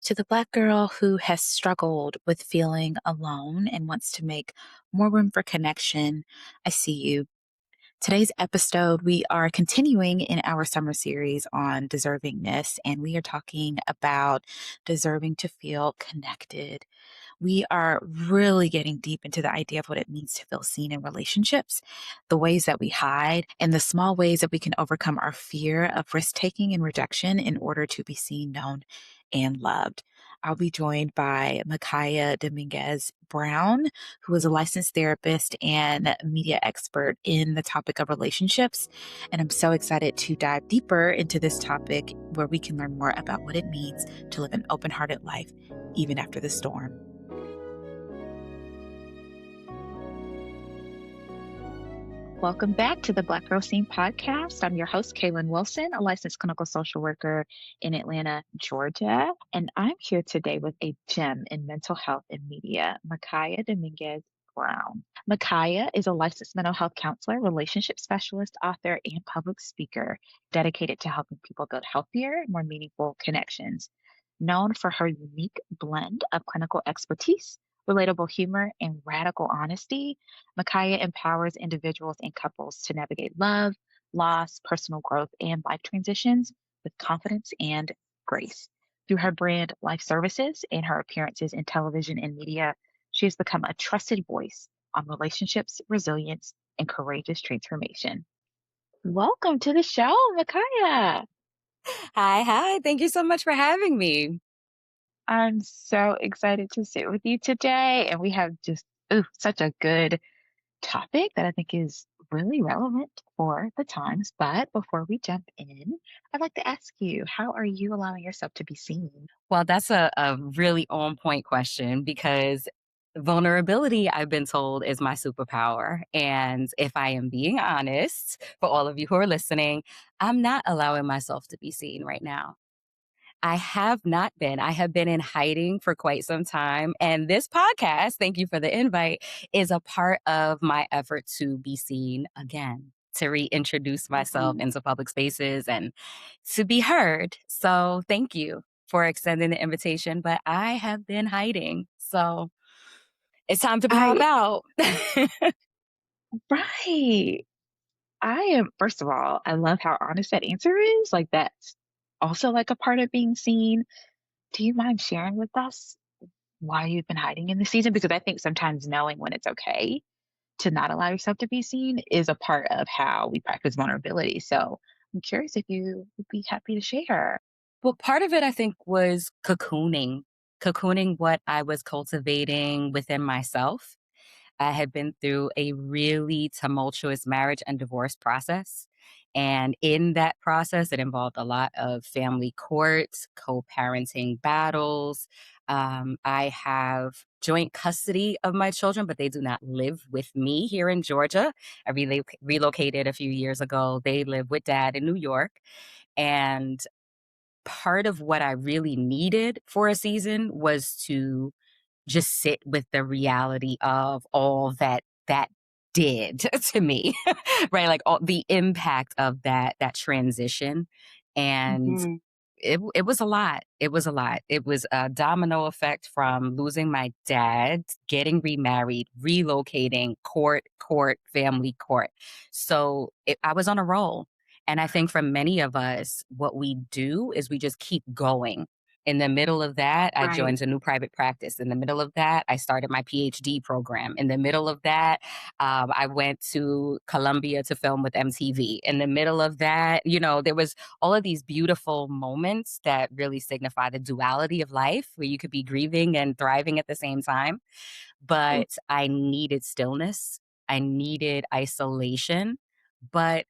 To the Black girl who has struggled with feeling alone and wants to make more room for connection, I see you. Today's episode, we are continuing in our summer series on deservingness, and we are talking about deserving to feel connected. We are really getting deep into the idea of what it means to feel seen in relationships, the ways that we hide, and the small ways that we can overcome our fear of risk taking and rejection in order to be seen, known, and loved. I'll be joined by Michaiah Dominguez-Brown, who is a licensed therapist and media expert in the topic of relationships. And I'm so excited to dive deeper into this topic where we can learn more about what it means to live an open hearted life, even after the storm. Welcome back to the Black Girl Scene podcast. I'm your host, Kaylin Wilson, a licensed clinical social worker in Atlanta, Georgia. And I'm here today with a gem in mental health and media, Michaiah Dominguez-Brown. Michaiah is a licensed mental health counselor, relationship specialist, author, and public speaker dedicated to helping people build healthier, more meaningful connections. Known for her unique blend of clinical expertise, relatable humor, and radical honesty, Michaiah empowers individuals and couples to navigate love, loss, personal growth, and life transitions with confidence and grace. Through her brand Life Services and her appearances in television and media, she has become a trusted voice on relationships, resilience, and courageous transformation. Welcome to the show, Michaiah. Hi. Thank you so much for having me. I'm so excited to sit with you today. And we have just such a good topic that I think is really relevant for the times. But before we jump in, I'd like to ask you, how are you allowing yourself to be seen? Well, that's a really on point question because vulnerability, I've been told, is my superpower. And if I am being honest, for all of you who are listening, I'm not allowing myself to be seen right now. I have not been. I have been in hiding for quite some time. And this podcast, thank you for the invite, is a part of my effort to be seen again, to reintroduce myself Mhm. into public spaces and to be heard. So thank you for extending the invitation. But I have been hiding. So it's time to pop I, out. right. I am, first of all, I love how honest that answer is. Like, that's also like a part of being seen. Do you mind sharing with us why you've been hiding in the season? Because I think sometimes knowing when it's okay to not allow yourself to be seen is a part of how we practice vulnerability. So I'm curious if you would be happy to share. Well, part of it, I think, was cocooning what I was cultivating within myself. I had been through a really tumultuous marriage and divorce process. And in that process, it involved a lot of family court, co parenting battles. I have joint custody of my children, but they do not live with me here in Georgia. I relocated a few years ago. They live with dad in New York. And part of what I really needed for a season was to just sit with the reality of all that did to me, right? Like all the impact of that transition. And Hmm. it was a lot. It was a lot. It was a domino effect from losing my dad, getting remarried, relocating, family court. So I was on a roll. And I think for many of us, what we do is we just keep going. In the middle of that, I Right. joined a new private practice. In the middle of that, I started my PhD program. In the middle of that, I went to Columbia to film with MTV. In the middle of that, there was all of these beautiful moments that really signify the duality of life, where you could be grieving and thriving at the same time. Right. But I needed stillness. I needed isolation. But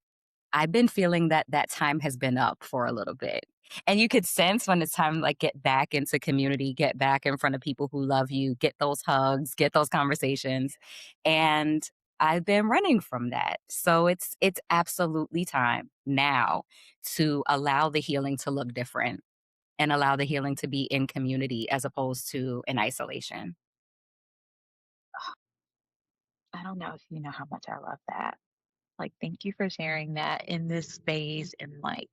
I've been feeling that that time has been up for a little bit. And you could sense when it's time to like get back into community, get back in front of people who love you, get those hugs, get those conversations. And I've been running from that. So it's absolutely time now to allow the healing to look different and allow the healing to be in community as opposed to in isolation. I don't know if you know how much I love that. Like, thank you for sharing that in this space and like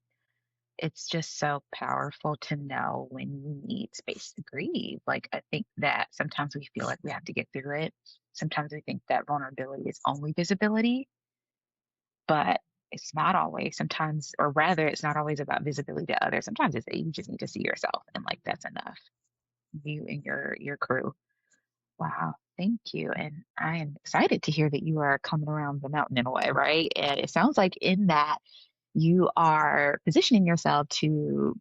it's just so powerful to know when you need space to grieve. Like, I think that sometimes we feel like we have to get through it. Sometimes we think that vulnerability is only visibility, but it's not always. Sometimes, or rather, it's not always about visibility to others. Sometimes it's that you just need to see yourself, and like that's enough. You and your crew. Wow, thank you. And I am excited to hear that you are coming around the mountain in a way, right? And it sounds like in that you are positioning yourself to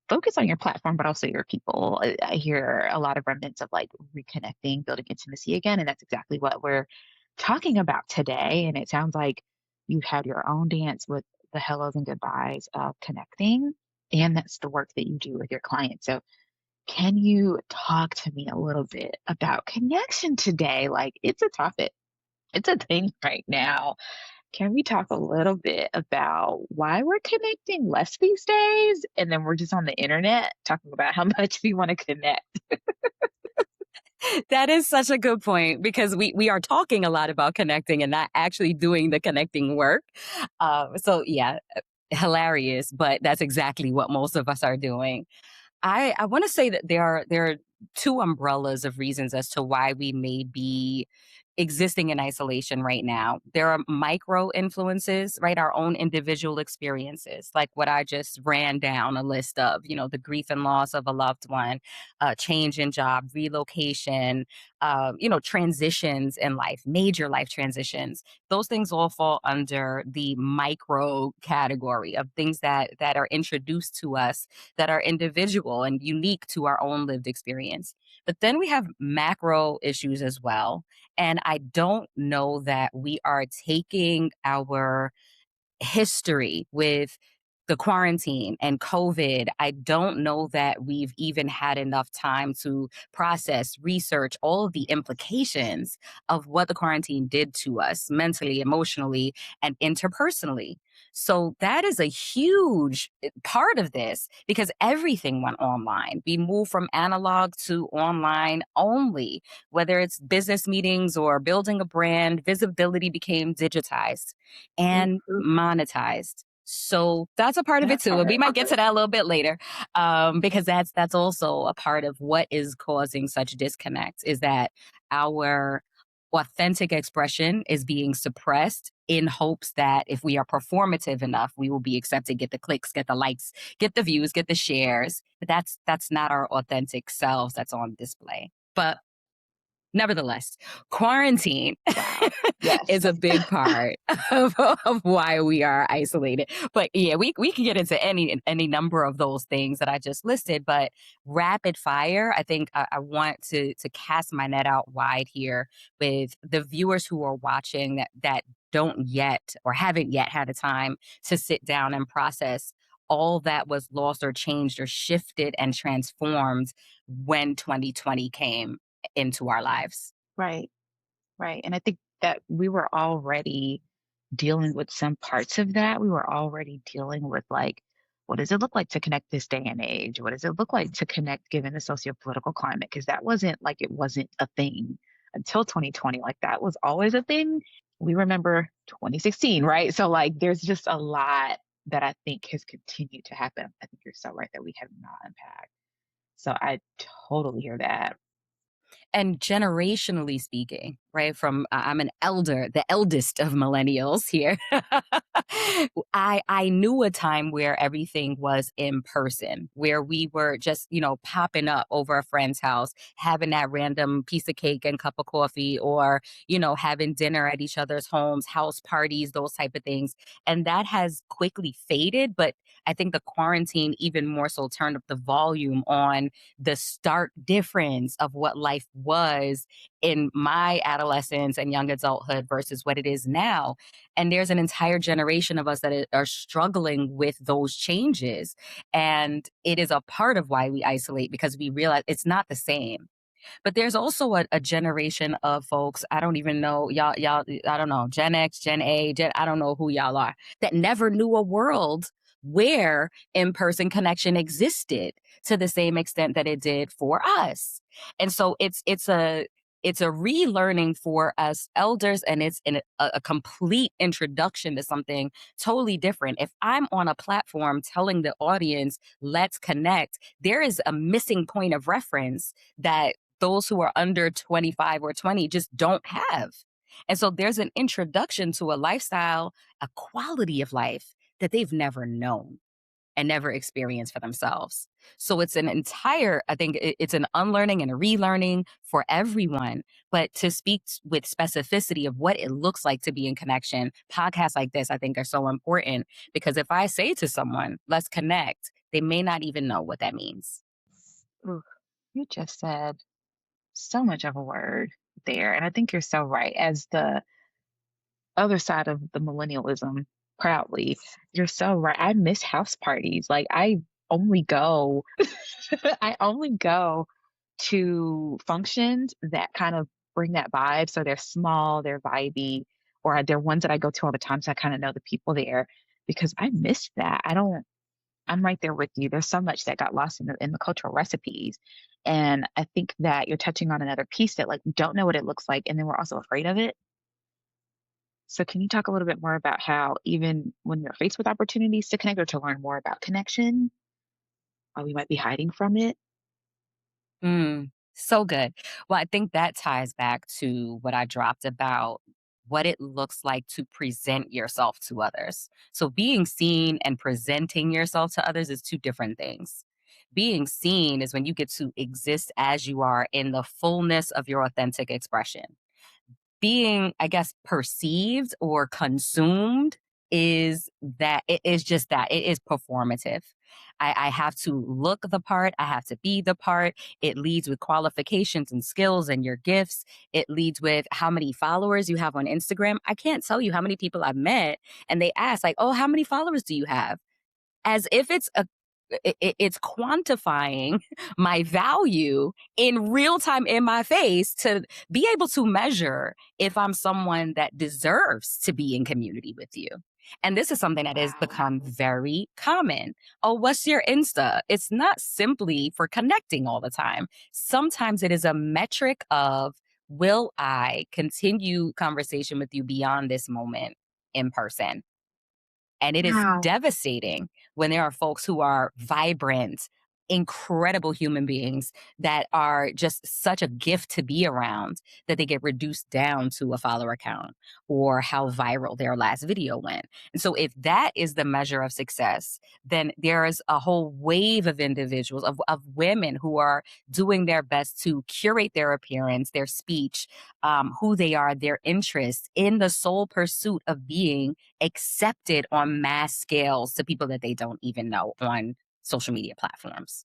focus on your platform, but also your people. I hear a lot of remnants of like reconnecting, building intimacy again. And that's exactly what we're talking about today. And it sounds like you've had your own dance with the hellos and goodbyes of connecting. And that's the work that you do with your clients. So, can you talk to me a little bit about connection today? Like, it's a topic, it's a thing right now. Can we talk a little bit about why we're connecting less these days? And then we're just on the internet talking about how much we want to connect. That is such a good point because we are talking a lot about connecting and not actually doing the connecting work. So yeah, hilarious, but that's exactly what most of us are doing. I want to say that there are two umbrellas of reasons as to why we may be existing in isolation right now. There are micro influences, right? Our own individual experiences, like what I just ran down a list of, the grief and loss of a loved one, change in job, relocation, transitions in life, major life transitions. Those things all fall under the micro category of things that are introduced to us that are individual and unique to our own lived experience. But then we have macro issues as well. And I don't know that we are taking our history with the quarantine and COVID. I don't know that we've even had enough time to process, research all of the implications of what the quarantine did to us mentally, emotionally, and interpersonally. So that is a huge part of this because everything went online. We moved from analog to online only, whether it's business meetings or building a brand, visibility became digitized Ooh, and ooh, monetized. So that's a part of it that too. And we part. might get to that a little bit later. Because that's also a part of what is causing such disconnect is that our authentic expression is being suppressed in hopes that if we are performative enough, we will be accepted, get the clicks, get the likes, get the views, get the shares. But that's not our authentic selves that's on display. But nevertheless, quarantine Wow. Yes. is a big part of why we are isolated. But yeah, we can get into any number of those things that I just listed. But rapid fire, I think I want to cast my net out wide here with the viewers who are watching that don't yet or haven't yet had a time to sit down and process all that was lost or changed or shifted and transformed when 2020 came into our lives. Right. Right. And I think that we were already dealing with some parts of that. We were already dealing with like, what does it look like to connect this day and age? What does it look like to connect given the socio-political climate? Because that wasn't like it wasn't a thing until 2020. Like that was always a thing. We remember 2016, right? So like there's just a lot that I think has continued to happen. I think you're so right that we have not unpacked. So I totally hear that. And generationally speaking, right? From I'm an elder, the eldest of millennials here. I knew a time where everything was in person, where we were just, popping up over a friend's house, having that random piece of cake and cup of coffee, or, having dinner at each other's homes, house parties, those type of things. And that has quickly faded. But I think the quarantine even more so turned up the volume on the stark difference of what life was in my adolescence and young adulthood versus what it is now. And there's an entire generation of us that are struggling with those changes. And it is a part of why we isolate because we realize it's not the same. But there's also a generation of folks, I don't even know, I don't know, Gen X, Gen A, I don't know who y'all are, that never knew a world where in-person connection existed to the same extent that it did for us. And so it's it's a relearning for us elders, and it's a complete introduction to something totally different. If I'm on a platform telling the audience, let's connect, there is a missing point of reference that those who are under 25 or 20 just don't have. And so there's an introduction to a lifestyle, a quality of life that they've never known and never experienced for themselves. So it's an entire, I think it's an unlearning and a relearning for everyone. But to speak with specificity of what it looks like to be in connection, podcasts like this, I think, are so important because if I say to someone, let's connect, they may not even know what that means. Ooh, you just said so much of a word there. And I think you're so right. As the other side of the millennialism, proudly, you're so right. I miss house parties. Like only go I only go to functions that kind of bring that vibe. So they're small, they're vibey, or they're ones that I go to all the time. So I kind of know the people there because I miss that. I'm right there with you. There's so much that got lost in the cultural recipes. And I think that you're touching on another piece that like we don't know what it looks like and then we're also afraid of it. So can you talk a little bit more about how even when you're faced with opportunities to connect or to learn more about connection, we might be hiding from it? So good. Well, I think that ties back to what I dropped about what it looks like to present yourself to others. So, being seen and presenting yourself to others is two different things. Being seen is when you get to exist as you are in the fullness of your authentic expression. Being, I guess, perceived or consumed is that it is just that it is performative. I have to look the part, I have to be the part. It leads with qualifications and skills and your gifts. It leads with how many followers you have on Instagram. I can't tell you how many people I've met and they ask, like, oh, how many followers do you have? As if it's quantifying my value in real time in my face to be able to measure if I'm someone that deserves to be in community with you. And this is something that has Wow. become very common. Oh, what's your Insta? It's not simply for connecting all the time. Sometimes it is a metric of, will I continue conversation with you beyond this moment in person? And it is Wow. devastating when there are folks who are vibrant, incredible human beings that are just such a gift to be around that they get reduced down to a follower count or how viral their last video went. And so, if that is the measure of success, then there is a whole wave of individuals, of women who are doing their best to curate their appearance, their speech, who they are, their interests in the sole pursuit of being accepted on mass scales to people that they don't even know on social media platforms.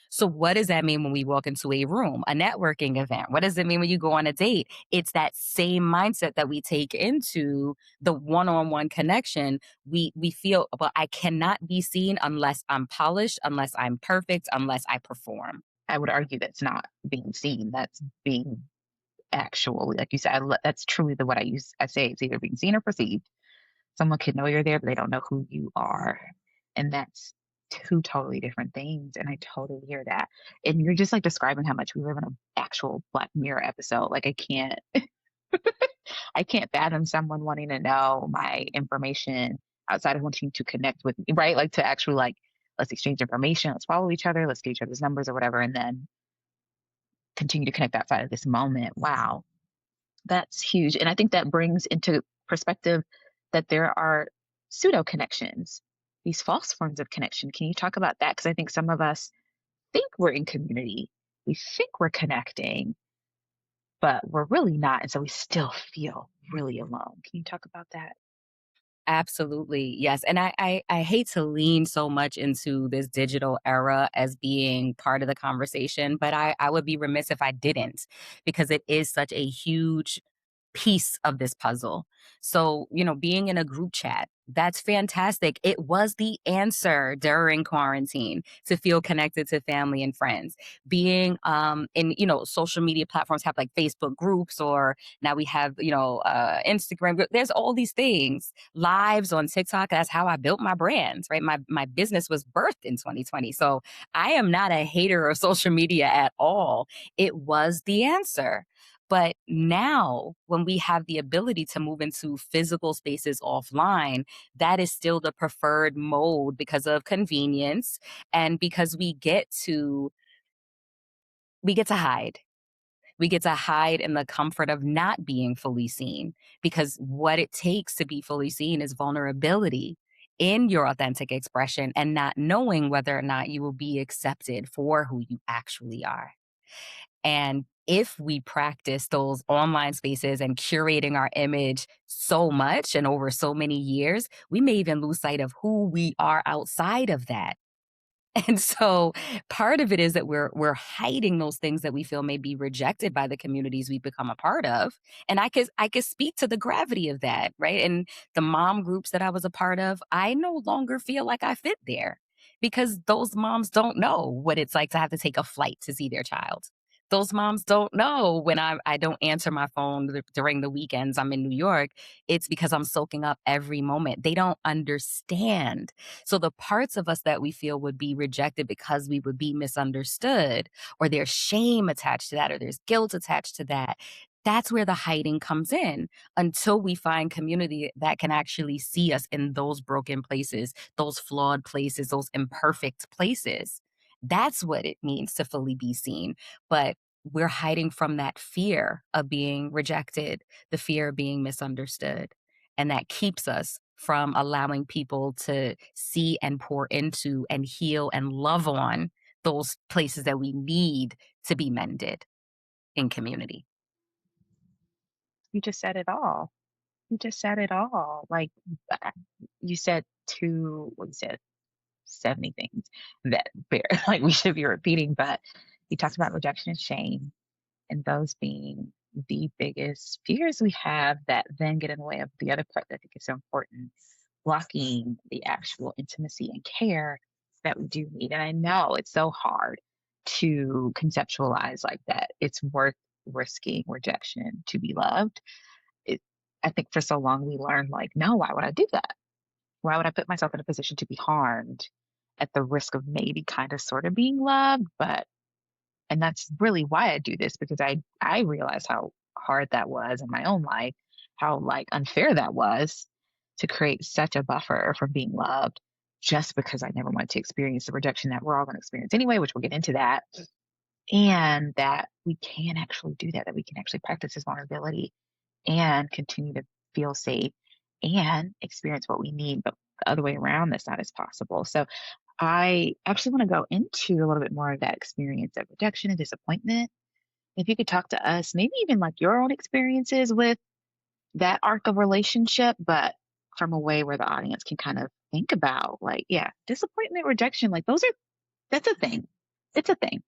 So, what does that mean when we walk into a room, a networking event? What does it mean when you go on a date? It's that same mindset that we take into the one-on-one connection. We feel, well, I cannot be seen unless I'm polished, unless I'm perfect, unless I perform. I would argue that's not being seen. That's being actually, like you said, that's truly the what I use. I say it's either being seen or perceived. Someone can know you're there, but they don't know who you are. And that's two totally different things. And I totally hear that. And you're just like describing how much we live in an actual Black Mirror episode. Like I can't fathom someone wanting to know my information outside of wanting to connect with me, right? Like to actually like let's exchange information, let's follow each other, let's get each other's numbers or whatever, and then continue to connect outside of this moment. Wow. That's huge. And I think that brings into perspective that there are pseudo connections, these false forms of connection. Can you talk about that? Because I think some of us think we're in community, we think we're connecting, but we're really not. And so we still feel really alone. Can you talk about that? Absolutely. Yes. And I hate to lean so much into this digital era as being part of the conversation, but I would be remiss if I didn't, because it is such a huge piece of this puzzle. So, being in a group chat, that's fantastic. It was the answer during quarantine to feel connected to family and friends. Being in, social media platforms have like Facebook groups, or now we have, Instagram. There's all these things. Lives on TikTok. That's how I built my brand, right? My business was birthed in 2020. So I am not a hater of social media at all. It was the answer. But now, when we have the ability to move into physical spaces offline, that is still the preferred mode because of convenience and because we get to hide. We get to hide in the comfort of not being fully seen because what it takes to be fully seen is vulnerability in your authentic expression and not knowing whether or not you will be accepted for who you actually are. And if we practice those online spaces and curating our image so much and over so many years, we may even lose sight of who we are outside of that. And so part of it is that we're hiding those things that we feel may be rejected by the communities we become a part of. And I could speak to the gravity of that, right? And the mom groups that I was a part of, I no longer feel like I fit there because those moms don't know what it's like to have to take a flight to see their child. Those moms don't know when I don't answer my phone during the weekends. I'm in New York. It's because I'm soaking up every moment. They don't understand. So the parts of us that we feel would be rejected because we would be misunderstood, or there's shame attached to that, or there's guilt attached to that, that's where the hiding comes in until we find community that can actually see us in those broken places, those flawed places, those imperfect places. That's what it means to fully be seen. But we're hiding from that fear of being rejected, the fear of being misunderstood. And that keeps us from allowing people to see and pour into and heal and love on those places that we need to be mended in community. You just said it all. You just said it all. Like, uh, you said what you said, 70 things that bear, like we should be repeating, but you talked about rejection and shame, and those being the biggest fears we have that then get in the way of the other part that I think is so important, blocking the actual intimacy and care that we do need. And I know it's so hard to conceptualize like that. It's worth risking rejection to be loved. It, I think for so long we learned, like, no, why would I do that? Why would I put myself in a position to be harmed at the risk of maybe kind of sort of being loved? And that's really why I do this, because I realized how hard that was in my own life, how like unfair that was to create such a buffer from being loved just because I never wanted to experience the rejection that we're all going to experience anyway, which we'll get into that. And that we can actually do that, that we can actually practice this vulnerability and continue to feel safe and experience what we need. But the other way around, that's not as possible. So I actually want to go into a little bit more of that experience of rejection and disappointment. If you could talk to us, maybe even like your own experiences with that arc of relationship, but from a way where the audience can kind of think about, like, yeah, disappointment, rejection, like that's a thing. It's a thing.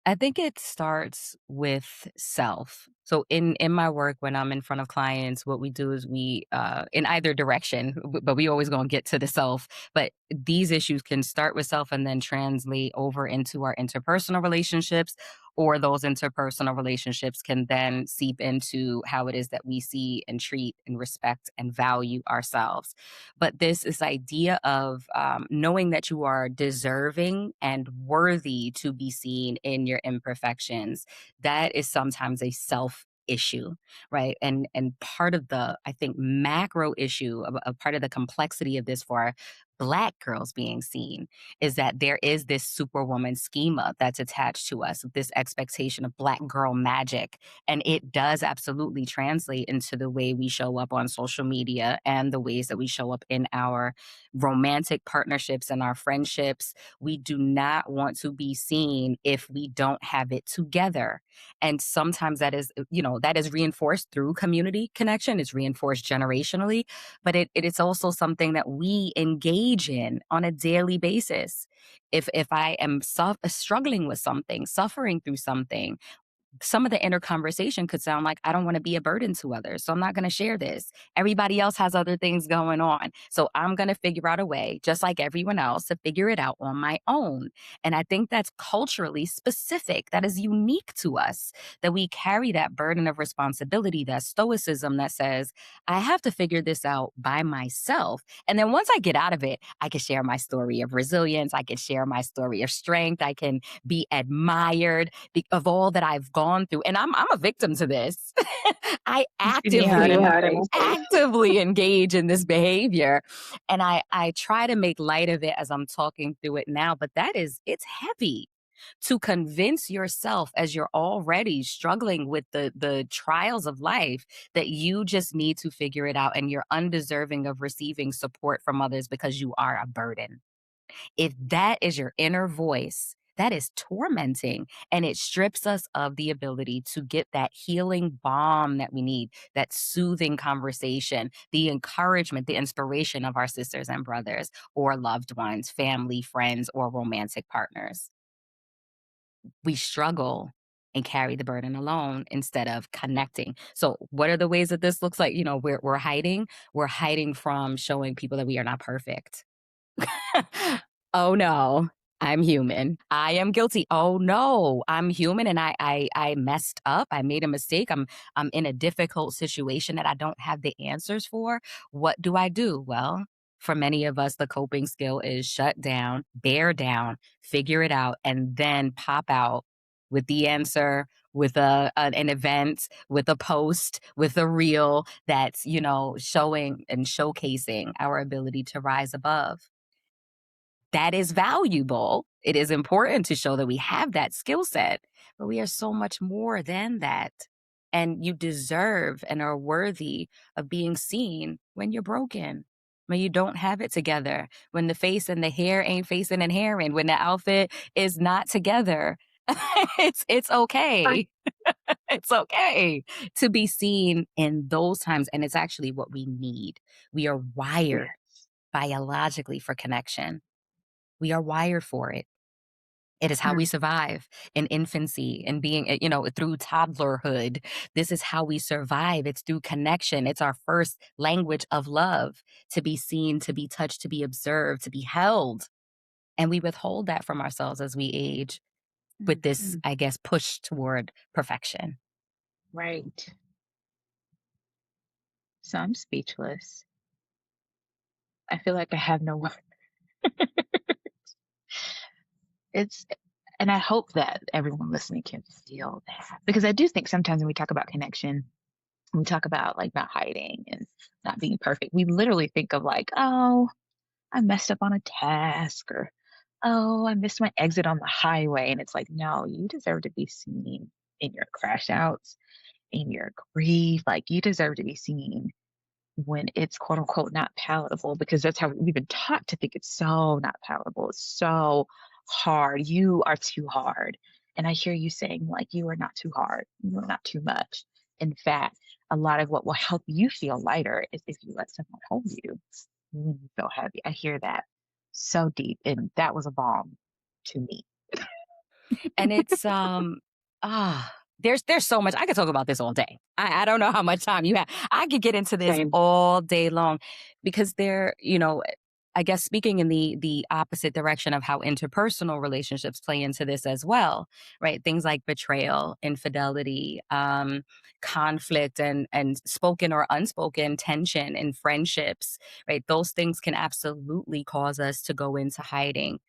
I think it starts with self. So in my work, when I'm in front of clients, what we do is we in either direction, but we always gonna get to the self. But these issues can start with self and then translate over into our interpersonal relationships, or those interpersonal relationships can then seep into how it is that we see and treat and respect and value ourselves. But this idea of knowing that you are deserving and worthy to be seen in your imperfections, that is sometimes a self issue, right? And part of the, I think, macro issue of a part of the complexity of this for Black girls being seen is that there is this superwoman schema that's attached to us, this expectation of Black girl magic. And it does absolutely translate into the way we show up on social media and the ways that we show up in our romantic partnerships and our friendships. We do not want to be seen if we don't have it together. And sometimes that is, that is reinforced through community connection, it's reinforced generationally, but it is also something that we engage in on a daily basis. If I am struggling with something, suffering through something, some of the inner conversation could sound like, I don't want to be a burden to others. So I'm not going to share this. Everybody else has other things going on. So I'm going to figure out a way, just like everyone else, to figure it out on my own. And I think that's culturally specific. That is unique to us, that we carry that burden of responsibility, that stoicism that says, I have to figure this out by myself. And then once I get out of it, I can share my story of resilience. I can share my story of strength. I can be admired of all that I've gone gone through, and I'm a victim to this. I You see me hard in my face. actively engage in this behavior, and I try to make light of it as I'm talking through it now, but it's heavy to convince yourself as you're already struggling with the trials of life that you just need to figure it out and you're undeserving of receiving support from others because you are a burden. If that is your inner voice, that is tormenting, and it strips us of the ability to get that healing balm that we need, that soothing conversation, the encouragement, the inspiration of our sisters and brothers or loved ones, family, friends, or romantic partners. We struggle and carry the burden alone instead of connecting. So what are the ways that this looks like? We're hiding. We're hiding from showing people that we are not perfect. Oh no, I'm human. I am guilty. Oh no, I'm human and I messed up. I made a mistake. I'm in a difficult situation that I don't have the answers for. What do I do? Well, for many of us, the coping skill is shut down, bear down, figure it out, and then pop out with the answer, with an event, with a post, with a reel that's, showing and showcasing our ability to rise above. That is valuable. It is important to show that we have that skill set, but we are so much more than that. And you deserve and are worthy of being seen when you're broken, when you don't have it together, when the face and the hair ain't facing and hairing, when the outfit is not together. It's okay. It's okay to be seen in those times. And it's actually what we need. We are wired Yes. biologically for connection. We are wired for it. It is how Mm, we survive in infancy and being, through toddlerhood. This is how we survive. It's through connection. It's our first language of love, to be seen, to be touched, to be observed, to be held. And we withhold that from ourselves as we age with mm, this, mm. I guess, push toward perfection. Right. So I'm speechless. I feel like I have no words. It's, and I hope that everyone listening can feel that because I do think sometimes when we talk about connection, we talk about like not hiding and not being perfect. We literally think of like, oh, I messed up on a task or, oh, I missed my exit on the highway. And it's like, no, you deserve to be seen in your crash outs, in your grief. Like you deserve to be seen when it's quote unquote not palatable because that's how we've been taught to think it's so not palatable. It's so hard. You are too hard. And I hear you saying, like, you are not too hard. You are not too much. In fact, a lot of what will help you feel lighter is if you let someone hold you when you feel heavy. I hear that so deep. And that was a balm to me. And it's ah there's so much I could talk about this all day. I don't know how much time you have. I could get into this Same. all day long because I guess speaking in the opposite direction of how interpersonal relationships play into this as well, right? Things like betrayal, infidelity, conflict, and spoken or unspoken tension in friendships, right? Those things can absolutely cause us to go into hiding.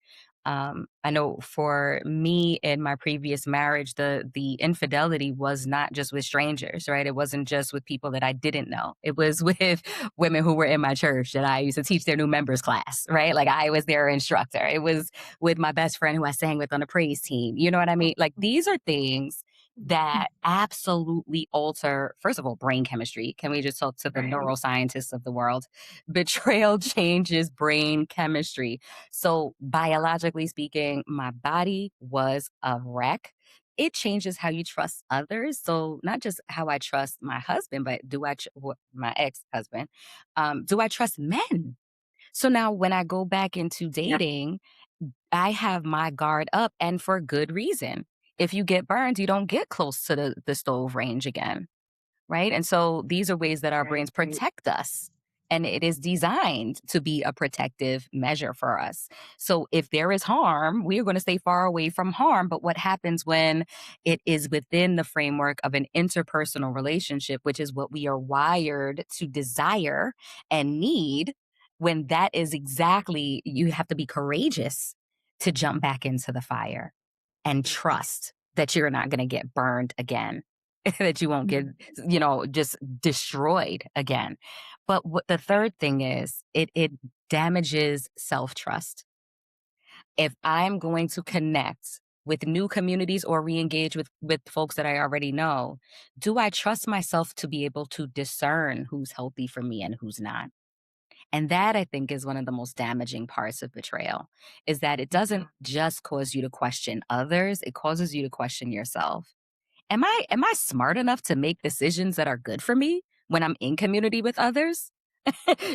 I know for me in my previous marriage, the infidelity was not just with strangers, right? It wasn't just with people that I didn't know. It was with women who were in my church that I used to teach their new members class, right? Like I was their instructor. It was with my best friend who I sang with on the praise team. You know what I mean? Like these are things that absolutely alter, first of all, brain chemistry. Can we just talk to the Right. neuroscientists of the world? Betrayal changes brain chemistry. So, biologically speaking, my body was a wreck. It changes how you trust others. So, not just how I trust my husband, but my ex husband, do I trust men? So now when I go back into Yeah. dating, I have my guard up and for good reason. If you get burned, you don't get close to the stove range again. Right? And so these are ways that our Right. brains Right. protect us. And it is designed to be a protective measure for us. So if there is harm, we are going to stay far away from harm. But what happens when it is within the framework of an interpersonal relationship, which is what we are wired to desire and need, when that is exactly, you have to be courageous to jump back into the fire and trust. that you're not going to get burned again, that you won't get, Mhm. just destroyed again. But what the third thing is, it damages self-trust. If I'm going to connect with new communities or re-engage with folks that I already know, do I trust myself to be able to discern who's healthy for me and who's not? And that I think is one of the most damaging parts of betrayal, is that it doesn't just cause you to question others, it causes you to question yourself. Am I smart enough to make decisions that are good for me when I'm in community with others?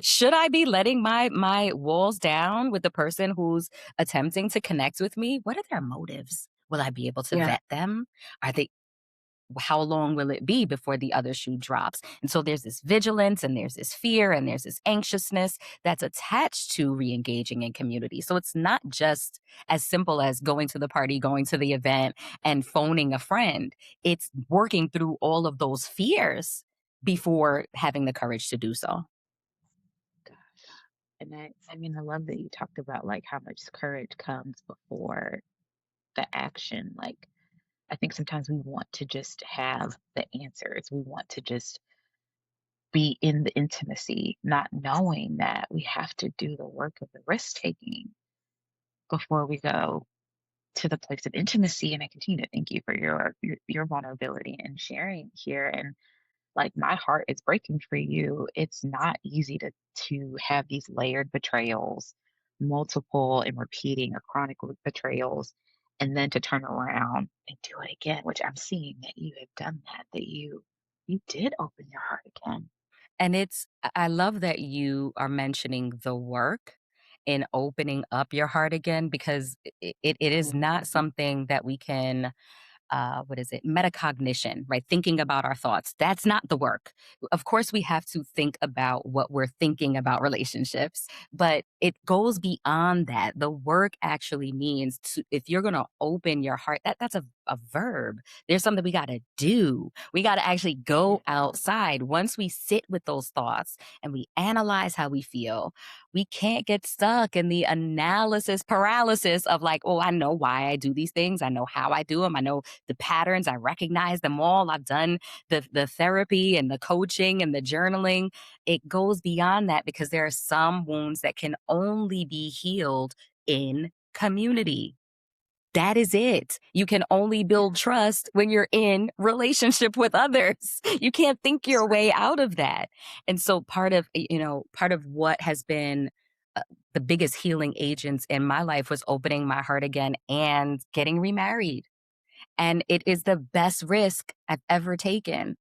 Should I be letting my walls down with the person who's attempting to connect with me? What are their motives? Will I be able to Yeah. vet them? Are they How long will it be before the other shoe drops? And so there's this vigilance and there's this fear and there's this anxiousness that's attached to re-engaging in community. So it's not just as simple as going to the party, going to the event, and phoning a friend. It's working through all of those fears before having the courage to do so. Gosh. And I mean, I love that you talked about like how much courage comes before the action. Like, I think sometimes we want to just have the answers. We want to just be in the intimacy, not knowing that we have to do the work of the risk taking before we go to the place of intimacy. And I continue to thank you for your vulnerability and sharing here. And like my heart is breaking for you. It's not easy to have these layered betrayals, multiple and repeating or chronic betrayals, and then to turn around and do it again, which I'm seeing that you have done that you did open your heart again. And I love that you are mentioning the work in opening up your heart again, because it is not something that we can, what is it, metacognition, right? Thinking about our thoughts. That's not the work. Of course, we have to think about what we're thinking about relationships, but it goes beyond that. The work actually means to, if you're going to open your heart, that's a verb. There's something we got to do. We got to actually go outside. Once we sit with those thoughts and we analyze how we feel, we can't get stuck in the analysis paralysis of like, oh, I know why I do these things. I know how I do them. I know the patterns. I recognize them all. I've done the therapy and the coaching and the journaling. It goes beyond that because there are some wounds that can only be healed in community. That is it. You can only build trust when you're in relationship with others. You can't think your way out of that. And so part of what has been the biggest healing agents in my life was opening my heart again and getting remarried. And it is the best risk I've ever taken.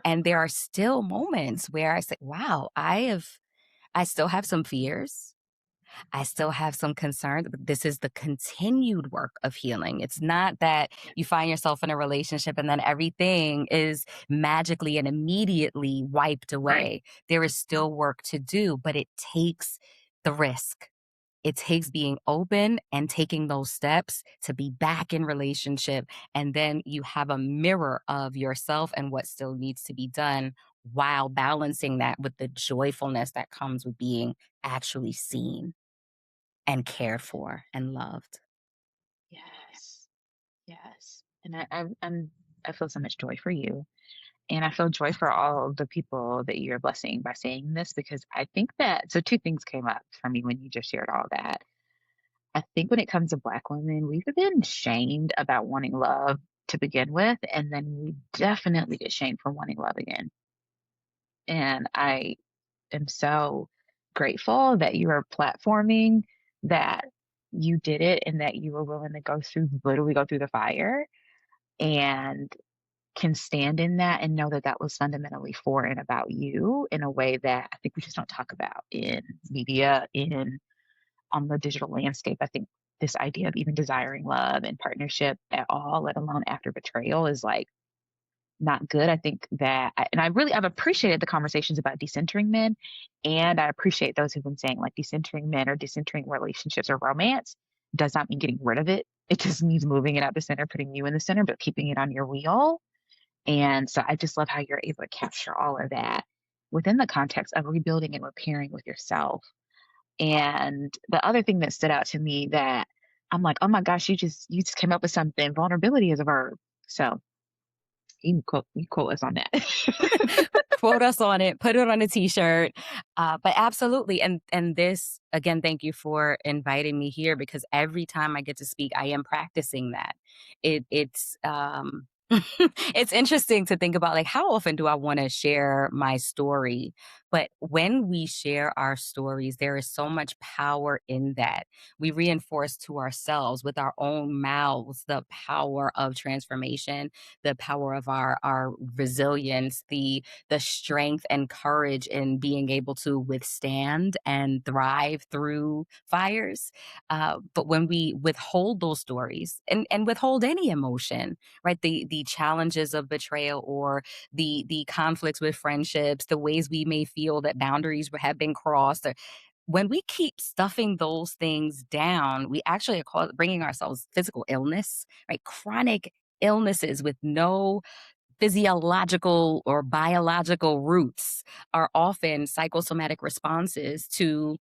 And there are still moments where I say, wow, I still have some fears. I still have some concerns, but this is the continued work of healing. It's not that you find yourself in a relationship and then everything is magically and immediately wiped away. There is still work to do, but it takes the risk. It takes being open and taking those steps to be back in relationship. And then you have a mirror of yourself and what still needs to be done while balancing that with the joyfulness that comes with being actually seen and cared for and loved. Yes. Yes. And I feel so much joy for you. And I feel joy for all the people that you're blessing by saying this because I think that so two things came up for me when you just shared all that. I think when it comes to Black women, we've been shamed about wanting love to begin with, and then we definitely get shamed for wanting love again. And I am so grateful that you are platforming that you did it and that you were willing to literally go through the fire and can stand in that and know that that was fundamentally for and about you in a way that I think we just don't talk about in media, in on the digital landscape. I think this idea of even desiring love and partnership at all, let alone after betrayal, is like not good. I think that, and I've appreciated the conversations about decentering men, and I appreciate those who've been saying like decentering men or decentering relationships or romance does not mean getting rid of it. It just means moving it out the center, putting you in the center, but keeping it on your wheel. And so I just love how you're able to capture all of that within the context of rebuilding and repairing with yourself. And the other thing that stood out to me that I'm like, oh my gosh, you just came up with something. Vulnerability is a verb. So you quote us on that. Quote us on it, put it on a t-shirt. But absolutely. And this, again, thank you for inviting me here, because every time I get to speak, I am practicing that. It's it's interesting to think about, like, how often do I want to share my story? But when we share our stories, there is so much power in that. We reinforce to ourselves with our own mouths the power of transformation, the power of our resilience, the strength and courage in being able to withstand and thrive through fires. But when we withhold those stories, and withhold any emotion, right? The challenges of betrayal, or the conflicts with friendships, the ways we may feel that boundaries have been crossed, or when we keep stuffing those things down, we actually are bringing ourselves physical illness, right? Chronic illnesses with no physiological or biological roots are often psychosomatic responses to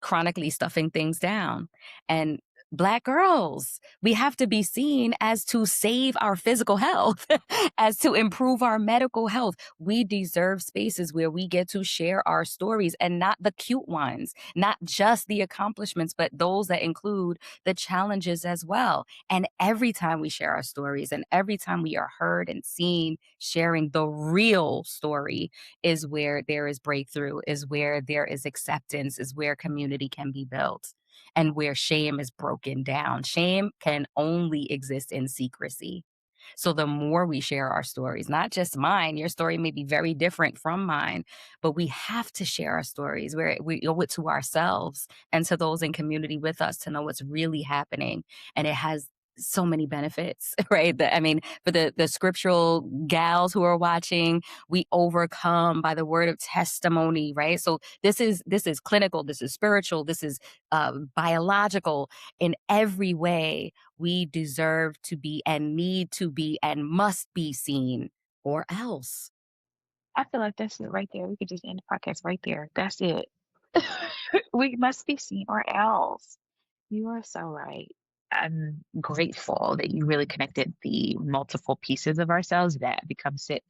chronically stuffing things down. And Black girls, we have to be seen as to save our physical health, as to improve our medical health. We deserve spaces where we get to share our stories, and not the cute ones, not just the accomplishments, but those that include the challenges as well. And every time we share our stories, and every time we are heard and seen sharing the real story, is where there is breakthrough, is where there is acceptance, is where community can be built, and where shame is broken down. Shame can only exist in secrecy. So the more we share our stories, not just mine, your story may be very different from mine, but we have to share our stories where we owe it to ourselves and to those in community with us to know what's really happening. And it has so many benefits, right? I mean, for the scriptural gals who are watching, we overcome by the word of testimony, right? So this is clinical, this is spiritual, this is biological. In every way, we deserve to be, and need to be, and must be seen, or else. I feel like that's it right there. We could just end the podcast right there. That's it. We must be seen or else. You are so right. I'm grateful that you really connected the multiple pieces of ourselves that become sick,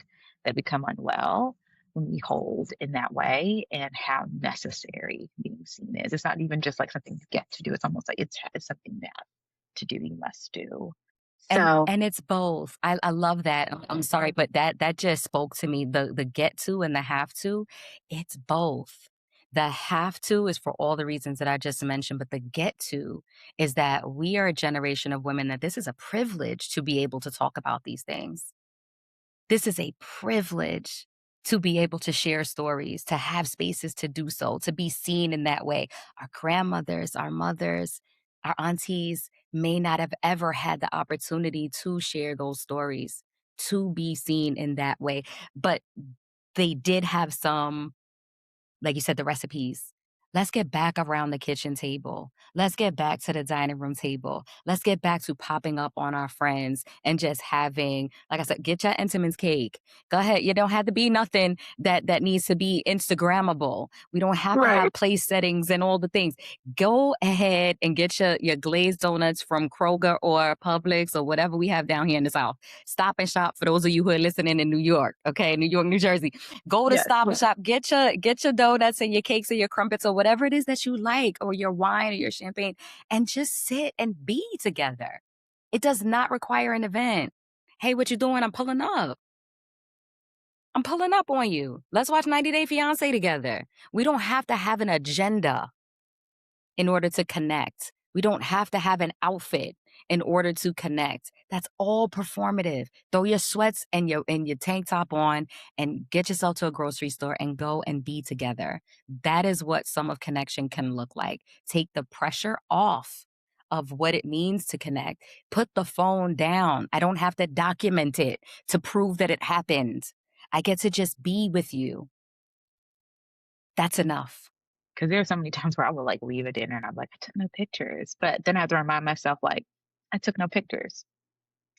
that become unwell when we hold in that way, and how necessary being seen is. It's not even just like something to get to do. It's almost like it's something that to do, you must do. So And it's both. I love that. I'm sorry, but that just spoke to me. The get to and the have to, it's both. The have to is for all the reasons that I just mentioned, but the get to is that we are a generation of women that this is a privilege to be able to talk about these things. This is a privilege to be able to share stories, to have spaces to do so, to be seen in that way. Our grandmothers, our mothers, our aunties may not have ever had the opportunity to share those stories, to be seen in that way, but they did have some, like you said, the recipes. Let's get back around the kitchen table. Let's get back to the dining room table. Let's get back to popping up on our friends and just having, like I said, get your Entenmann's cake. Go ahead. You don't have to be nothing that needs to be Instagrammable. We don't have to right. have place settings and all the things. Go ahead and get your glazed donuts from Kroger or Publix or whatever we have down here in the South. Stop and Shop for those of you who are listening in New York, okay? New York, New Jersey. Go to Yes. Stop and Shop, get your donuts and your cakes and your crumpets or whatever it is that you like, or your wine or your champagne, and just sit and be together. It does not require an event. Hey, what you doing? I'm pulling up. I'm pulling up on you. Let's watch 90 Day Fiancé together. We don't have to have an agenda in order to connect. We don't have to have an outfit in order to connect. That's all performative. Throw your sweats and your tank top on and get yourself to a grocery store and go and be together. That is what some of connection can look like. Take the pressure off of what it means to connect. Put the phone down. I don't have to document it to prove that it happened. I get to just be with you. That's enough. Because there are so many times where I would like leave a dinner and I'm like, I took no pictures. But then I have to remind myself, like, I took no pictures.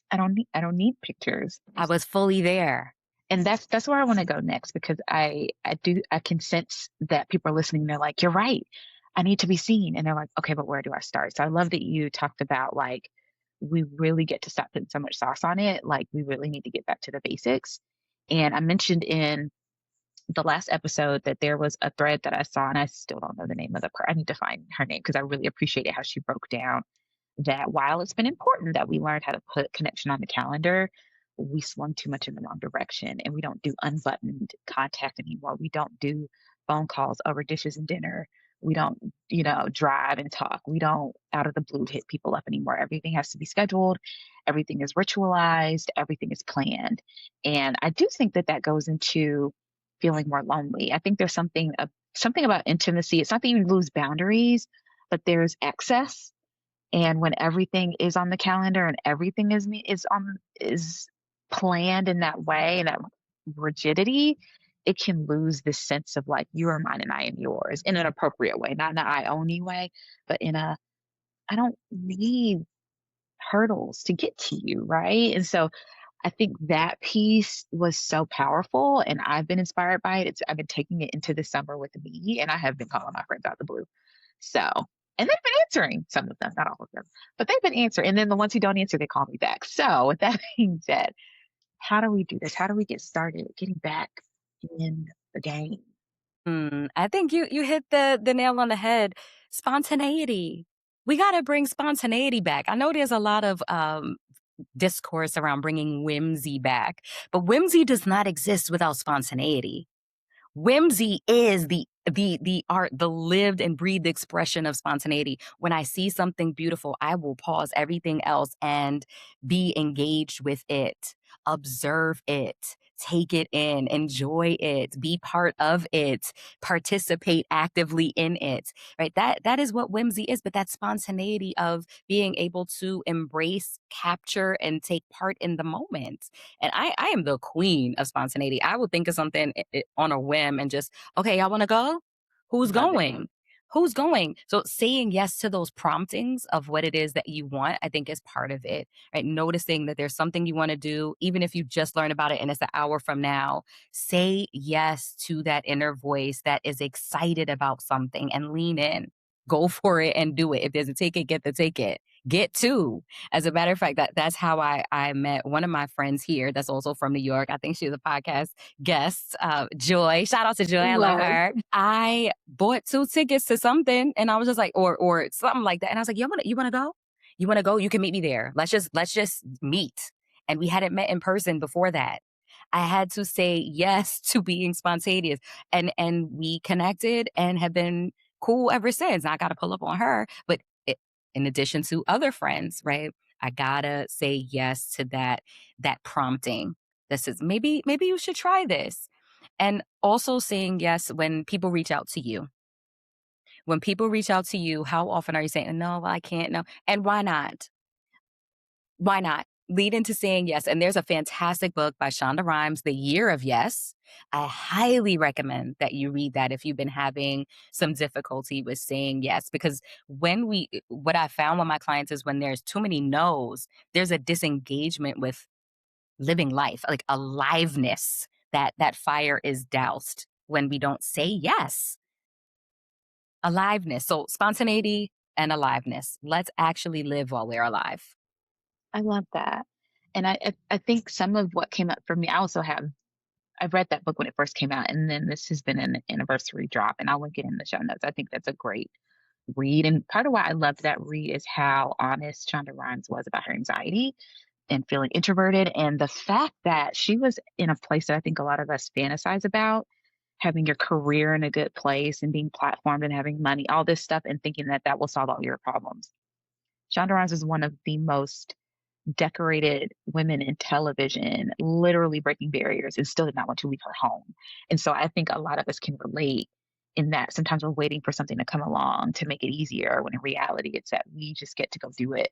I don't need pictures. I was fully there. And that's where I want to go next, because I can sense that people are listening. They're like, you're right. I need to be seen. And they're like, okay, but where do I start? So I love that you talked about like, we really get to stop putting so much sauce on it. Like, we really need to get back to the basics. And I mentioned in the last episode that there was a thread that I saw, and I still don't know the name of I need to find her name because I really appreciated how she broke down that while it's been important that we learned how to put connection on the calendar, we swung too much in the wrong direction and we don't do unbuttoned contact anymore. We don't do phone calls over dishes and dinner. We don't, drive and talk. We don't out of the blue hit people up anymore. Everything has to be scheduled. Everything is ritualized. Everything is planned. And I do think that that goes into feeling more lonely. I think there's something about intimacy. It's not that you lose boundaries, but there's excess, and when everything is on the calendar and everything is planned in that way and that rigidity, it can lose this sense of like you are mine and I am yours in an appropriate way, not in an I own you way, but in a I don't need hurdles to get to you, right? And so I think that piece was so powerful and I've been inspired by it. I've been taking it into the summer with me and I have been calling my friends out the blue. So, and they've been answering, some of them, not all of them, but they've been answering. And then the ones who don't answer, they call me back. So, with that being said, how do we do this? How do we get started getting back in the game? I think you hit the nail on the head. Spontaneity. We got to bring spontaneity back. I know there's a lot of discourse around bringing whimsy back, but whimsy does not exist without spontaneity. Whimsy is the art, the lived and breathed expression of spontaneity. When I see something beautiful, I will pause everything else and be engaged with it, observe it, take it in, enjoy it, be part of it, participate actively in it. Right? That is what whimsy is, but that spontaneity of being able to embrace, capture, and take part in the moment. And I am the queen of spontaneity. I will think of something on a whim and just, okay, y'all want to go? Who's Love it. going? Who's going? So saying yes to those promptings of what it is that you want, I think is part of it, right? Noticing that there's something you want to do, even if you just learn about it and it's an hour from now, say yes to that inner voice that is excited about something and lean in. Go for it and do it. If there's a ticket, get the ticket. Get two. As a matter of fact, that's how I met one of my friends here that's also from New York. I think she's a podcast guest, Joy. Shout out to Joy. I love Love. her. I bought two tickets to something and I was just like, or something like that. And I was like, you wanna go? You wanna go? You can meet me there. Let's just meet. And we hadn't met in person before that. I had to say yes to being spontaneous. And we connected and have been cool ever since. I gotta pull up on her. But in addition to other friends, right? I gotta say yes to that prompting. This is maybe you should try this. And also saying yes when people reach out to you. When people reach out to you, how often are you saying, no, I can't, no? And why not? Why not? Lead into saying yes. And there's a fantastic book by Shonda Rhimes, The Year of Yes. I highly recommend that you read that if you've been having some difficulty with saying yes. Because what I found with my clients is when there's too many no's, there's a disengagement with living life, like aliveness, that fire is doused when we don't say yes. Aliveness. So spontaneity and aliveness. Let's actually live while we're alive. I love that. And I think some of what came up for me, I've read that book when it first came out, and then this has been an anniversary drop, and I'll link it in the show notes. I think that's a great read. And part of why I loved that read is how honest Shonda Rhimes was about her anxiety and feeling introverted. And the fact that she was in a place that I think a lot of us fantasize about, having your career in a good place and being platformed and having money, all this stuff, and thinking that that will solve all your problems. Shonda Rhimes is one of the most decorated women in television, literally breaking barriers and still did not want to leave her home. And so I think a lot of us can relate in that sometimes we're waiting for something to come along to make it easier when in reality it's that we just get to go do it.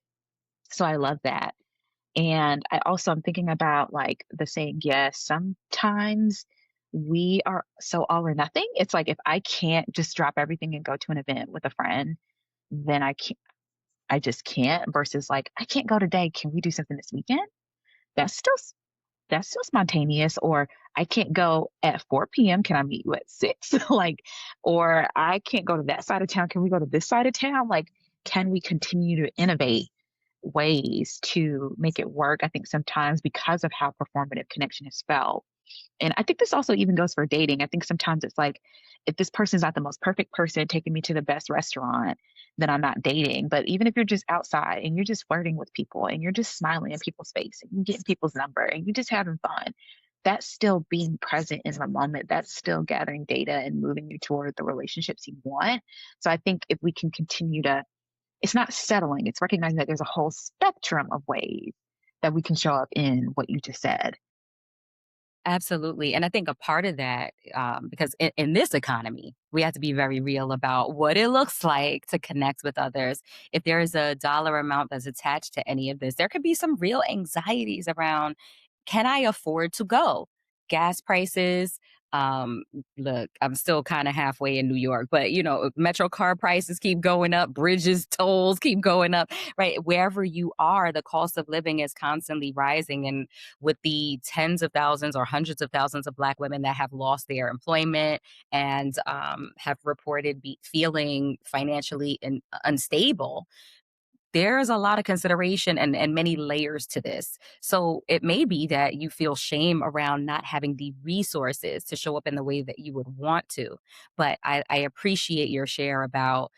So I love that. And I also am thinking about like the saying yes. Sometimes we are so all or nothing. It's like if I can't just drop everything and go to an event with a friend, then I just can't versus like I can't go today. Can we do something this weekend? That's still that's so spontaneous, or I can't go at 4 p.m. Can I meet you at 6? Like, or I can't go to that side of town. Can we go to this side of town? Like, can we continue to innovate ways to make it work? I think sometimes because of how performative connection is felt, and I think this also even goes for dating. I think sometimes it's like, if this person's not the most perfect person taking me to the best restaurant, then I'm not dating. But even if you're just outside and you're just flirting with people and you're just smiling in people's face and you're getting people's number and you're just having fun, that's still being present in the moment. That's still gathering data and moving you toward the relationships you want. So I think if we can continue to, it's not settling, it's recognizing that there's a whole spectrum of ways that we can show up in what you just said. Absolutely. And I think a part of that, because in this economy, we have to be very real about what it looks like to connect with others. If there is a dollar amount that's attached to any of this, there could be some real anxieties around, can I afford to go? Gas prices. Um, Look, I'm still kind of halfway in New York, but metro car prices keep going up, bridges, tolls keep going up, right? Wherever you are, the cost of living is constantly rising. And with the tens of thousands or hundreds of thousands of Black women that have lost their employment and have reported feeling financially unstable, there's a lot of consideration and many layers to this. So it may be that you feel shame around not having the resources to show up in the way that you would want to. But I appreciate your share about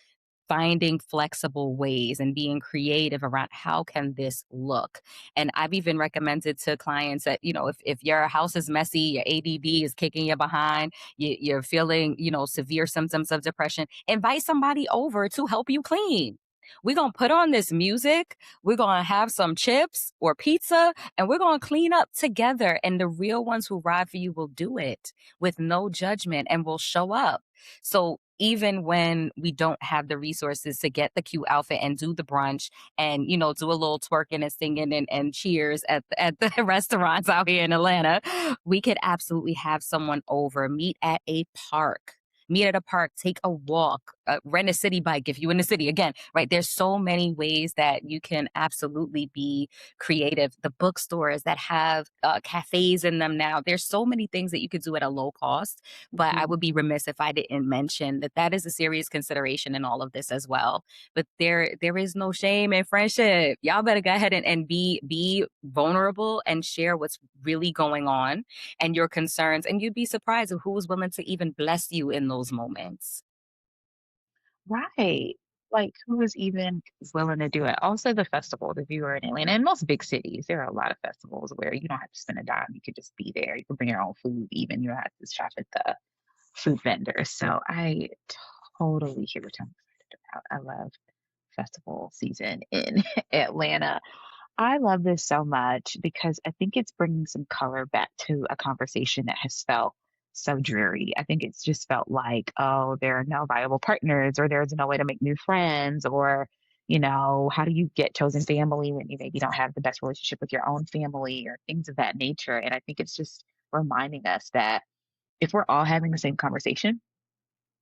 finding flexible ways and being creative around how can this look. And I've even recommended to clients that, if your house is messy, your ADD is kicking you behind, you're feeling, severe symptoms of depression, invite somebody over to help you clean. We're going to put on this music. We're going to have some chips or pizza and we're going to clean up together. And the real ones who ride for you will do it with no judgment and will show up. So even when we don't have the resources to get the cute outfit and do the brunch and, do a little twerking and singing and cheers at the restaurants out here in Atlanta, we could absolutely have someone over, meet at a park. Meet at a park, take a walk, rent a city bike if you're in the city. Again, right? There's so many ways that you can absolutely be creative. The bookstores that have cafes in them now, there's so many things that you could do at a low cost. But I Mhm. would be remiss if I didn't mention that that is a serious consideration in all of this as well. But there is no shame in friendship. Y'all better go ahead and be vulnerable and share what's really going on and your concerns. And you'd be surprised at who's willing to even bless you in those moments. Right. Like, who is even willing to do it? Also, the festivals, if you are in Atlanta, in most big cities, there are a lot of festivals where you don't have to spend a dime. You could just be there. You can bring your own food, even. You don't have to shop at the food vendors. So I totally hear what you're excited about. I love festival season in Atlanta. I love this so much because I think it's bringing some color back to a conversation that has felt so dreary. I think it's just felt like, oh, there are no viable partners, or there's no way to make new friends, or, how do you get chosen family when you maybe don't have the best relationship with your own family, or things of that nature. And I think it's just reminding us that if we're all having the same conversation,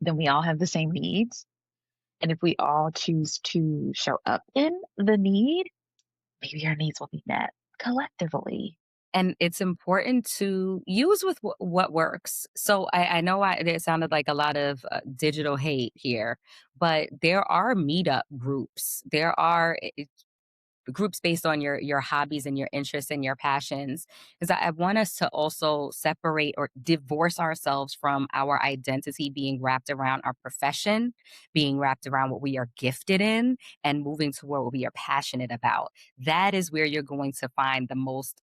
then we all have the same needs. And if we all choose to show up in the need, maybe our needs will be met collectively. And it's important to use with what works. So I know it sounded like a lot of digital hate here, but there are meetup groups. There are groups based on your hobbies and your interests and your passions, because I want us to also separate or divorce ourselves from our identity being wrapped around our profession, being wrapped around what we are gifted in, and moving to what we are passionate about. That is where you're going to find the most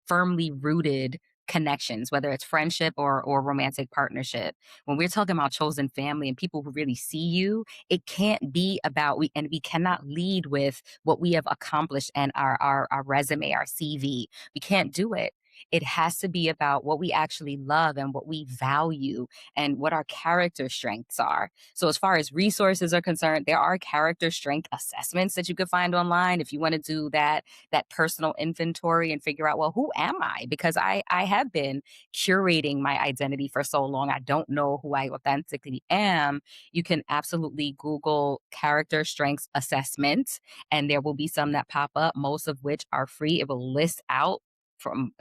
firmly rooted connections, whether it's friendship or romantic partnership. When we're talking about chosen family and people who really see you, it can't be about we cannot lead with what we have accomplished and our resume, our CV. We can't do it. It has to be about what we actually love and what we value and what our character strengths are. So as far as resources are concerned, there are character strength assessments that you could find online if you want to do that personal inventory and figure out, well, who am I? Because I have been curating my identity for so long. I don't know who I authentically am. You can absolutely Google character strengths assessment, and there will be some that pop up, most of which are free. It will list out from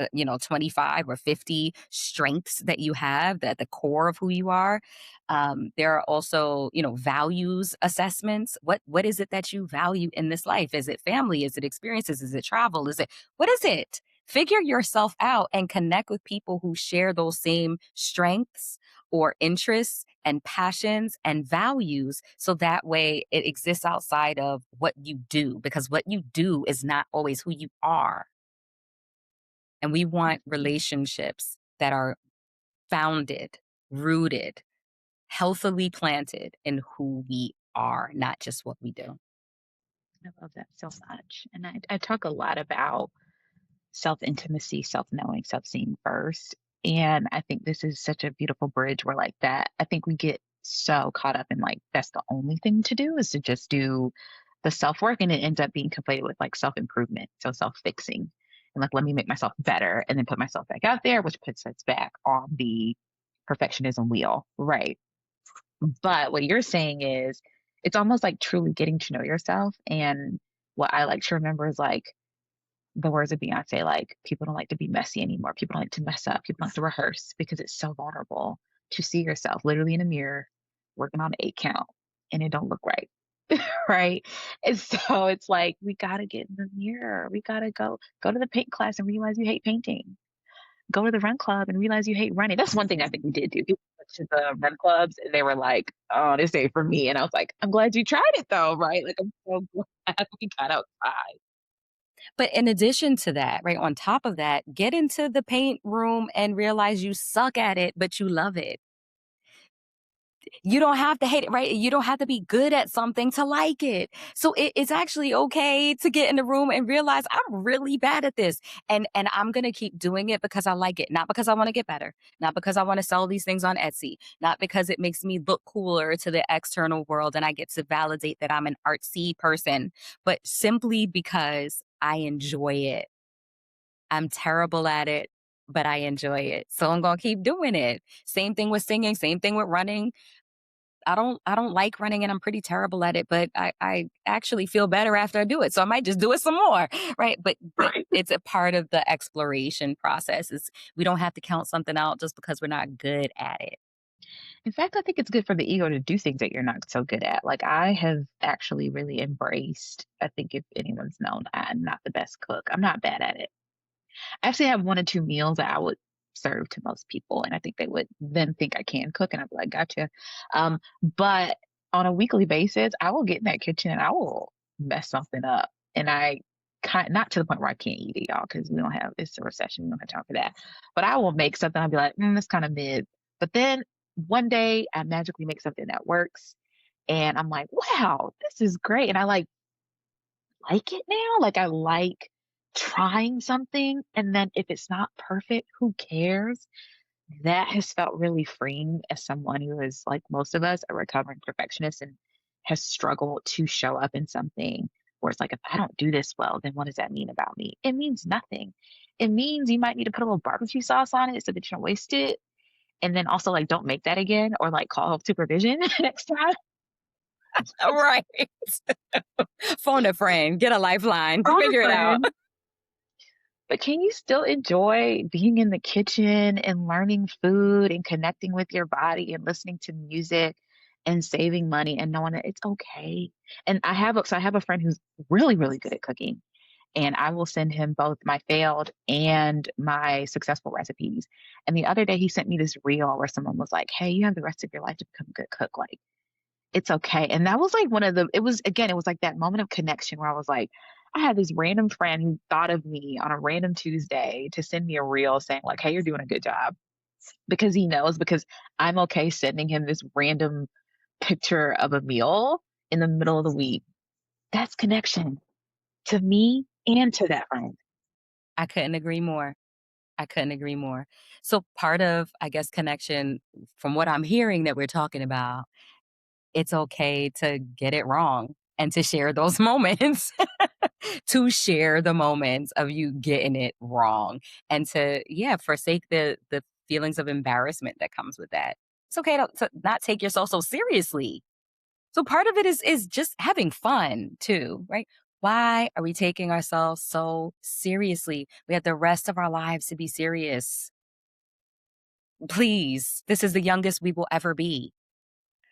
25 or 50 strengths that you have, that the core of who you are. There are also, values assessments. What is it that you value in this life? Is it family? Is it experiences? Is it travel? What is it? Figure yourself out and connect with people who share those same strengths or interests and passions and values, so that way it exists outside of what you do, because what you do is not always who you are. And we want relationships that are founded, rooted, healthily planted in who we are, not just what we do. I love that so much. And I talk a lot about self intimacy, self knowing, self seeing first. And I think this is such a beautiful bridge where, like, that, I think we get so caught up in like, that's the only thing to do is to just do the self work. And it ends up being conflated with like self improvement. So self fixing. And like, let me make myself better and then put myself back out there, which puts us back on the perfectionism wheel. Right. But what you're saying is it's almost like truly getting to know yourself. And what I like to remember is like the words of Beyonce, like, people don't like to be messy anymore. People don't like to mess up. People don't like to rehearse because it's so vulnerable to see yourself literally in a mirror working on an 8 count and it don't look right. Right. And so it's like we gotta get in the mirror. We gotta go to the paint class and realize you hate painting. Go to the run club and realize you hate running. That's one thing I think we did do. People went to the run clubs and they were like, "Oh, this ain't for me." And I was like, "I'm glad you tried it though, right?" Like, I'm so glad we got outside. But in addition to that, right, on top of that, get into the paint room and realize you suck at it, but you love it. You don't have to hate it, right? You don't have to be good at something to like it. So it's actually okay to get in the room and realize I'm really bad at this. And I'm gonna keep doing it because I like it, not because I want to get better, not because I want to sell these things on Etsy, not because it makes me look cooler to the external world and I get to validate that I'm an artsy person, but simply because I enjoy it. I'm terrible at it, but I enjoy it. So I'm gonna keep doing it. Same thing with singing, same thing with running. I don't like running and I'm pretty terrible at it, but I actually feel better after I do it. So I might just do it some more. Right. But Right. it's a part of the exploration process. Is we don't have to count something out just because we're not good at it. In fact, I think it's good for the ego to do things that you're not so good at. Like, I have actually really embraced, I think if anyone's known, I'm not the best cook. I'm not bad at it. I actually have 1 or 2 meals that I would serve to most people, and I think they would then think I can cook, and I'd be like, "Gotcha." But on a weekly basis, I will get in that kitchen and I will mess something up, and I not to the point where I can't eat it, y'all, because we don't have it's a recession, we don't have time for that. But I will make something, I'll be like, "That's kinda mid." But then one day, I magically make something that works, and I'm like, "Wow, this is great," and I, like it now. Like, I like trying something, and then if it's not perfect, who cares? That has felt really freeing as someone who is, like most of us, a recovering perfectionist and has struggled to show up in something where it's like, if I don't do this well, then what does that mean about me? It means nothing. It means you might need to put a little barbecue sauce on it so that you don't waste it. And then also, like, don't make that again or like call supervision next time. Right. Phone a friend, get a lifeline, Phone a figure it out. friend. But can you still enjoy being in the kitchen and learning food and connecting with your body and listening to music and saving money and knowing that it's okay? And I have a friend who's really, really good at cooking, and I will send him both my failed and my successful recipes. And the other day he sent me this reel where someone was like, "Hey, you have the rest of your life to become a good cook. Like, it's okay." And that was like one of the it was again, it was like that moment of connection where I was like, I had this random friend who thought of me on a random Tuesday to send me a reel saying like, "Hey, you're doing a good job." Because he knows because I'm okay sending him this random picture of a meal in the middle of the week. That's connection to me and to that friend. I couldn't agree more. I couldn't agree more. So part of, I guess, connection, from what I'm hearing that we're talking about, it's okay to get it wrong and to share those moments, to share the moments of you getting it wrong, and to, yeah, forsake the feelings of embarrassment that comes with that. It's okay to not take yourself so seriously. So part of it is just having fun too, right? Why are we taking ourselves so seriously? We have the rest of our lives to be serious. Please, this is the youngest we will ever be.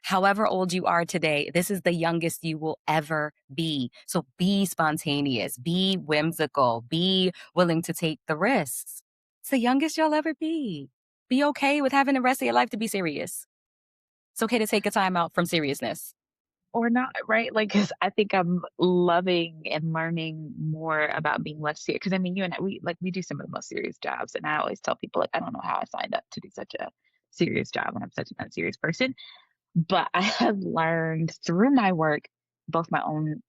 However old you are today, this is the youngest you will ever be. So be spontaneous, be whimsical, be willing to take the risks. It's the youngest you'll ever be. Be okay with having the rest of your life to be serious. It's okay to take a time out from seriousness. Or not, right? Like, because I think I'm loving and learning more about being less serious. Because I mean, you and I, we do some of the most serious jobs, and I always tell people like, I don't know how I signed up to do such a serious job when I'm such an unserious person. But I have learned through my work, both my own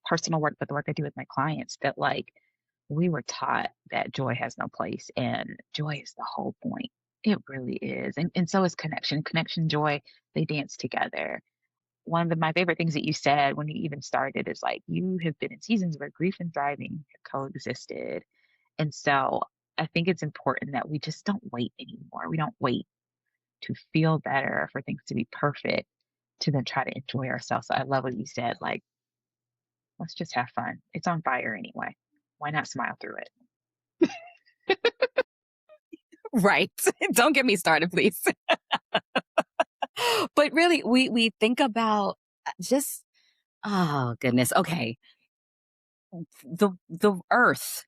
personal work, but the work I do with my clients, that like we were taught that joy has no place, and joy is the whole point. It really is, and so is connection. Connection, joy, they dance together. One of my favorite things that you said when you even started is like you have been in seasons where grief and thriving have coexisted. And so I think it's important that we just don't wait anymore. We don't wait to feel better for things to be perfect to then try to enjoy ourselves. So I love what you said. Like, let's just have fun. It's on fire anyway. Why not smile through it? Right. Don't get me started, please. But really, we think about just oh goodness. Okay. The earth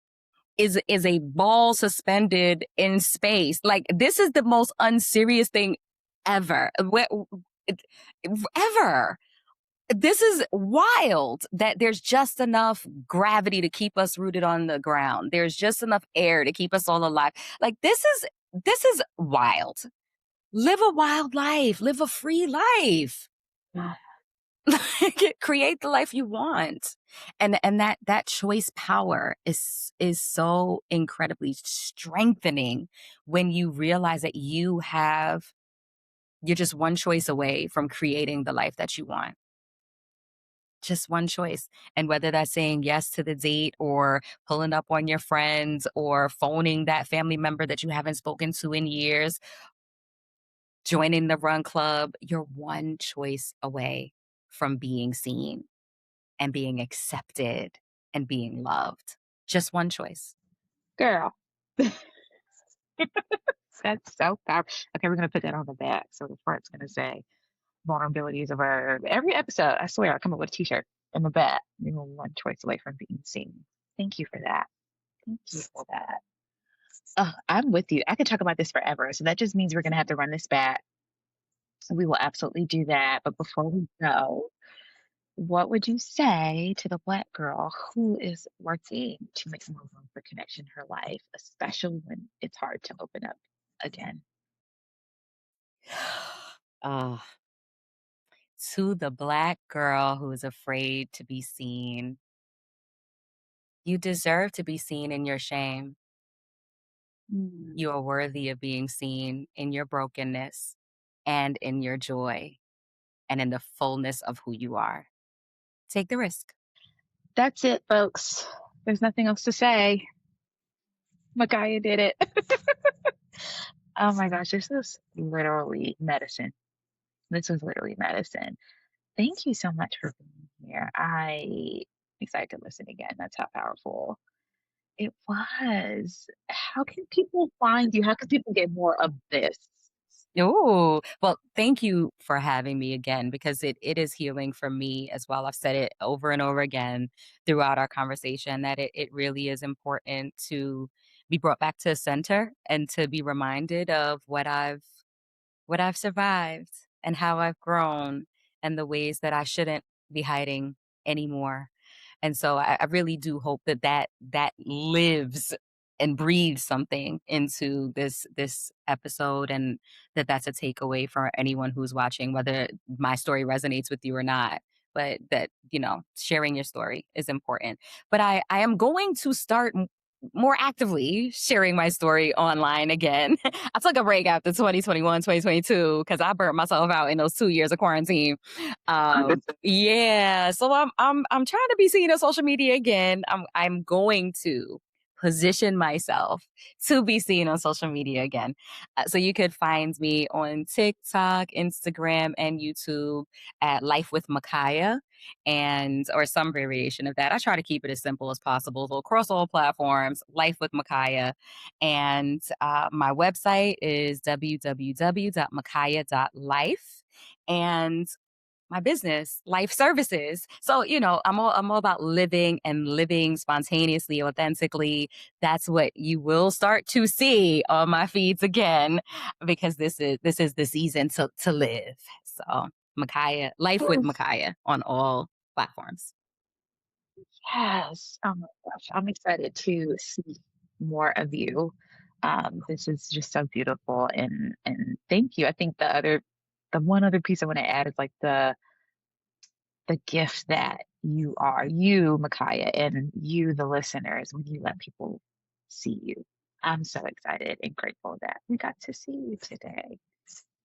is a ball suspended in space. Like this is the most unserious thing ever. Ever. This is wild that there's just enough gravity to keep us rooted on the ground. There's just enough air to keep us all alive. Like this is wild. Live a wild life. Live a free life. Create the life you want. And that choice power is so incredibly strengthening when you realize that you're just one choice away from creating the life that you want. Just one choice. And whether that's saying yes to the date or pulling up on your friends or phoning that family member that you haven't spoken to in years, joining the run club, you're one choice away from being seen and being accepted and being loved. Just one choice. Girl, that's so powerful. Okay, we're going to put that on the back. So the front's going to say, vulnerability is a verb. Every episode, I swear, I'll come up with a t-shirt in the back. You're one choice away from being seen. Thank you for that. Thank you for that. Oh, I'm with you. I could talk about this forever. So that just means we're going to have to run this back. We will absolutely do that. But before we go, what would you say to the Black girl who is working to make more room for connection in her life, especially when it's hard to open up again? Ah, to the Black girl who is afraid to be seen, you deserve to be seen in your shame. Mm, You are worthy of being seen in your brokenness and in your joy and in the fullness of who you are. Take the risk. that's it, folks. There's nothing else to say. Michaiah did it. Oh my gosh, this is literally medicine. This was literally medicine. Thank you so much for being here. I excited to listen again. That's how powerful it was. How can people find you? How can people get more of this? Oh, well, thank you for having me again because it is healing for me as well. I've said it over and over again throughout our conversation that it really is important to be brought back to center and to be reminded of what I've survived and how I've grown and the ways that I shouldn't be hiding anymore. And so I really do hope that lives and breathes something into this episode and that's a takeaway for anyone who's watching, whether my story resonates with you or not. But that, sharing your story is important. But I am going to start more actively sharing my story online again. I took a break after 2021, 2022 because I burnt myself out in those 2 years of quarantine. Yeah, so I'm trying to be seen on social media again. I'm going to position myself to be seen on social media again. So you could find me on TikTok, Instagram, and YouTube at Life with Michaiah. or some variation of that. I try to keep it as simple as possible. So across all platforms, Life with Michaiah. And my website is www.michaiah.life. And my business, Life Services. So, I'm all about living and living spontaneously, authentically. That's what you will start to see on my feeds again, because this is the season to live. So, Michaiah, Life with Michaiah on all platforms. Yes. Oh my gosh. I'm excited to see more of you. This is just so beautiful and thank you. I think the one other piece I want to add is like the gift that you are, you, Micaiah, and you, the listeners, when you let people see you. I'm so excited and grateful that we got to see you today.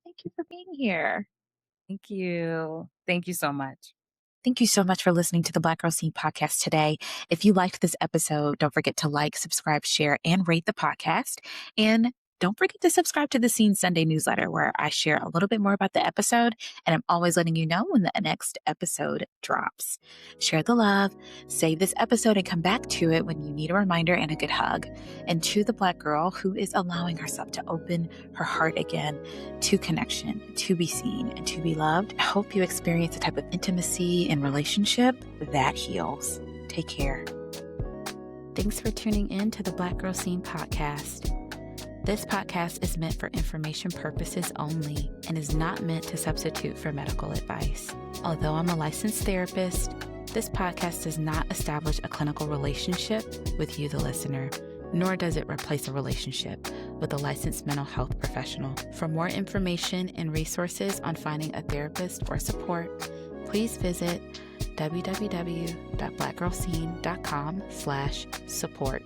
Thank you for being here. Thank you. Thank you so much. Thank you so much for listening to the Black Girl Scene podcast today. If you liked this episode, don't forget to like, subscribe, share, and rate the podcast. And don't forget to subscribe to the Scene Sunday newsletter, where I share a little bit more about the episode, and I'm always letting you know when the next episode drops. Share the love, save this episode, and come back to it when you need a reminder and a good hug. And to the Black girl who is allowing herself to open her heart again to connection, to be seen, and to be loved, I hope you experience a type of intimacy and relationship that heals. Take care. Thanks for tuning in to the Black Girl Scene podcast. This podcast is meant for information purposes only and is not meant to substitute for medical advice. Although I'm a licensed therapist, this podcast does not establish a clinical relationship with you, the listener, nor does it replace a relationship with a licensed mental health professional. For more information and resources on finding a therapist or support, please visit www.blackgirlscene.com/support.